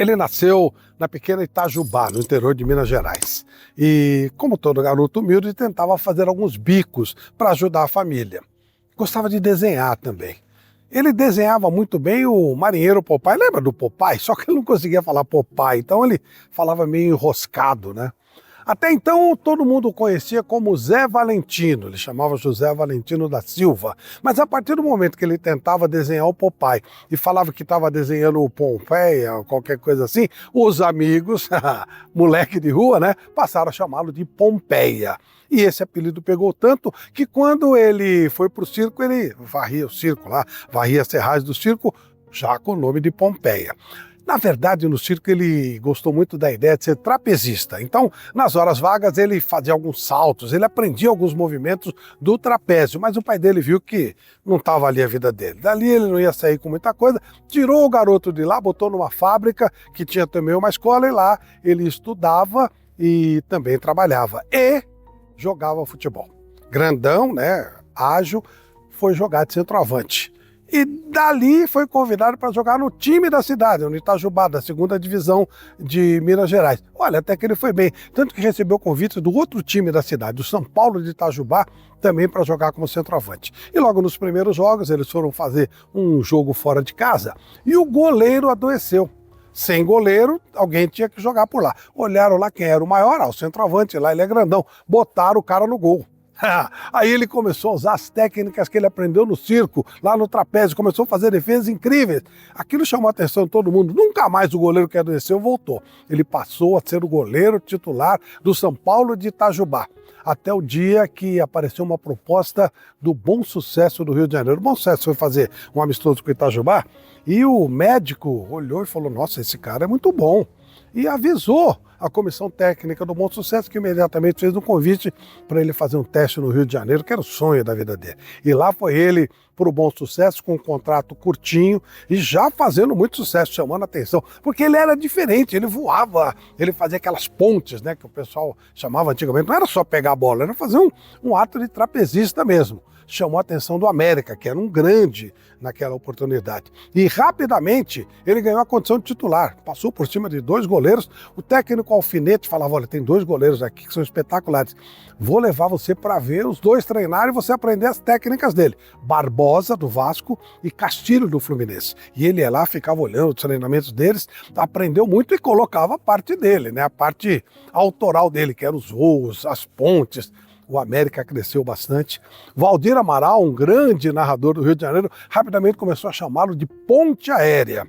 Ele nasceu na pequena Itajubá, no interior de Minas Gerais. E, como todo garoto humilde, tentava fazer alguns bicos para ajudar a família. Gostava de desenhar também. Ele desenhava muito bem o marinheiro Popeye. Lembra do Popeye? Só que ele não conseguia falar Popeye, então ele falava meio enroscado, né? Até então, todo mundo o conhecia como Zé Valentino, ele chamava José Valentino da Silva. Mas a partir do momento que ele tentava desenhar o Popeye e falava que estava desenhando o Pompeia, ou qualquer coisa assim, os amigos, moleque de rua, né, passaram a chamá-lo de Pompeia. E esse apelido pegou tanto que quando ele foi para o circo, ele varria o circo lá, varria as serragens do circo, já com o nome de Pompeia. Na verdade, no circo ele gostou muito da ideia de ser trapezista. Então, nas horas vagas, ele fazia alguns saltos, ele aprendia alguns movimentos do trapézio, mas o pai dele viu que não estava ali a vida dele. Dali ele não ia sair com muita coisa, tirou o garoto de lá, botou numa fábrica que tinha também uma escola e lá ele estudava e também trabalhava e jogava futebol. Grandão, né, ágil, foi jogar de centroavante. E dali foi convidado para jogar no time da cidade, no Itajubá, da segunda divisão de Minas Gerais. Olha, até que ele foi bem, tanto que recebeu convite do outro time da cidade, do São Paulo de Itajubá, também para jogar como centroavante. E logo nos primeiros jogos eles foram fazer um jogo fora de casa e o goleiro adoeceu. Sem goleiro, alguém tinha que jogar por lá. Olharam lá quem era o maior, o centroavante, lá ele é grandão, botaram o cara no gol. Aí ele começou a usar as técnicas que ele aprendeu no circo, lá no trapézio, começou a fazer defesas incríveis. Aquilo chamou a atenção de todo mundo. Nunca mais o goleiro que adoeceu voltou. Ele passou a ser o goleiro titular do São Paulo de Itajubá. Até o dia que apareceu uma proposta do Bom Sucesso do Rio de Janeiro. O Bom Sucesso foi fazer um amistoso com o Itajubá e o médico olhou e falou: nossa, esse cara é muito bom. E avisou a comissão técnica do Bom Sucesso, que imediatamente fez um convite para ele fazer um teste no Rio de Janeiro, que era o sonho da vida dele. E lá foi ele para o Bom Sucesso, com um contrato curtinho e já fazendo muito sucesso, chamando a atenção, porque ele era diferente, ele voava, ele fazia aquelas pontes, né, que o pessoal chamava antigamente, não era só pegar a bola, era fazer um ato de trapezista mesmo. Chamou a atenção do América, que era um grande naquela oportunidade. E rapidamente ele ganhou a condição de titular. Passou por cima de dois goleiros. O técnico Alfinete falava: olha, tem dois goleiros aqui que são espetaculares. Vou levar você para ver os dois treinar e você aprender as técnicas dele. Barbosa, do Vasco, e Castilho, do Fluminense. E ele ia lá, ficava olhando os treinamentos deles, aprendeu muito e colocava a parte dele, né? A parte autoral dele, que eram os voos, as pontes. O América cresceu bastante. Valdir Amaral, um grande narrador do Rio de Janeiro, rapidamente começou a chamá-lo de Ponte Aérea.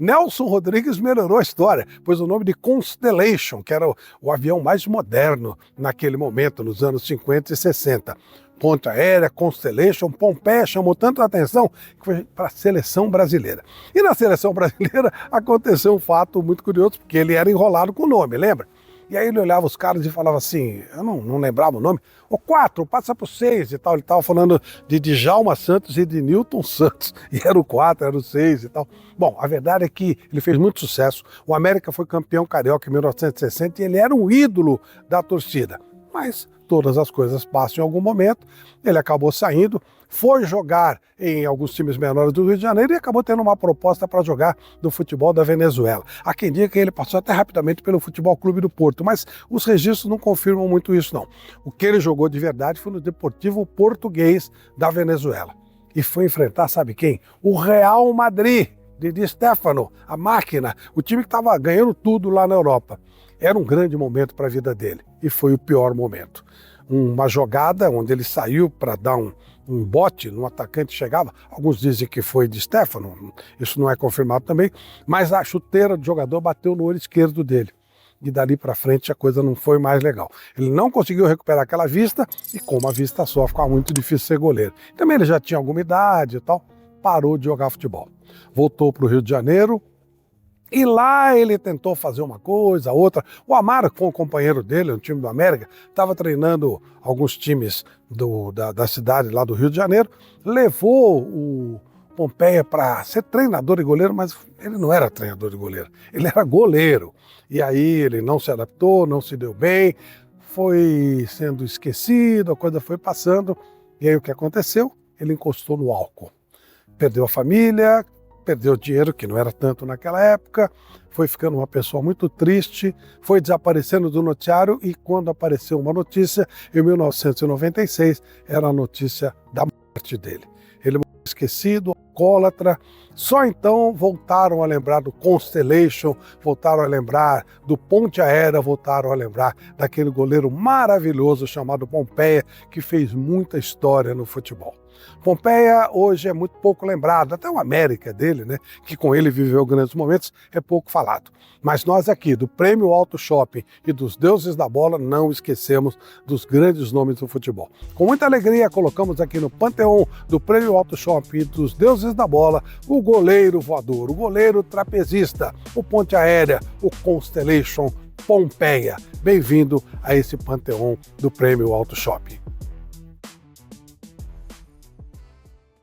Nelson Rodrigues melhorou a história, pôs o nome de Constellation, que era o avião mais moderno naquele momento, nos anos 50 e 60. Ponte Aérea, Constellation, Pompeia chamou tanta atenção que foi para a seleção brasileira. E na seleção brasileira aconteceu um fato muito curioso, porque ele era enrolado com o nome, lembra? E aí ele olhava os caras e falava assim, eu não lembrava o nome, o 4, passa pro 6 e tal. Ele estava falando de Djalma Santos e de Newton Santos, e era o 4, era o 6 e tal. Bom, a verdade é que ele fez muito sucesso, o América foi campeão carioca em 1960 e ele era um ídolo da torcida. Mas todas as coisas passam em algum momento, ele acabou saindo, foi jogar em alguns times menores do Rio de Janeiro e acabou tendo uma proposta para jogar no futebol da Venezuela. Há quem diga que ele passou até rapidamente pelo Futebol Clube do Porto, mas os registros não confirmam muito isso não. O que ele jogou de verdade foi no Deportivo Português da Venezuela. E foi enfrentar, sabe quem? O Real Madrid, de Di Stéfano, a máquina, o time que estava ganhando tudo lá na Europa. Era um grande momento para a vida dele e foi o pior momento. Uma jogada onde ele saiu para dar um bote no atacante, chegava, alguns dizem que foi de Stéfano, isso não é confirmado também, mas a chuteira do jogador bateu no olho esquerdo dele. E dali para frente a coisa não foi mais legal. Ele não conseguiu recuperar aquela vista e com uma vista só ficava muito difícil ser goleiro. Também ele já tinha alguma idade e tal, parou de jogar futebol. Voltou para o Rio de Janeiro, e lá ele tentou fazer uma coisa, outra. O Amaro, que foi um companheiro dele, um time do América, estava treinando alguns times da cidade lá do Rio de Janeiro, levou o Pompeia para ser treinador e goleiro, mas ele não era treinador e goleiro, ele era goleiro. E aí ele não se adaptou, não se deu bem, foi sendo esquecido, a coisa foi passando. E aí o que aconteceu? Ele encostou no álcool. Perdeu a família, perdeu dinheiro, que não era tanto naquela época, foi ficando uma pessoa muito triste, foi desaparecendo do noticiário e quando apareceu uma notícia, em 1996, era a notícia da morte dele. Ele morreu esquecido, alcoólatra. Só então voltaram a lembrar do Constellation, voltaram a lembrar do Ponte Aérea, voltaram a lembrar daquele goleiro maravilhoso chamado Pompeia, que fez muita história no futebol. Pompeia hoje é muito pouco lembrado, até o América dele, né, que com ele viveu grandes momentos, é pouco falado. Mas nós aqui, do Prêmio Auto Shopping e dos Deuses da Bola, não esquecemos dos grandes nomes do futebol. Com muita alegria, colocamos aqui no panteão do Prêmio Auto Shopping e dos Deuses da Bola o goleiro voador, o goleiro trapezista, o Ponte Aérea, o Constellation Pompeia. Bem-vindo a esse panteão do Prêmio Auto Shopping.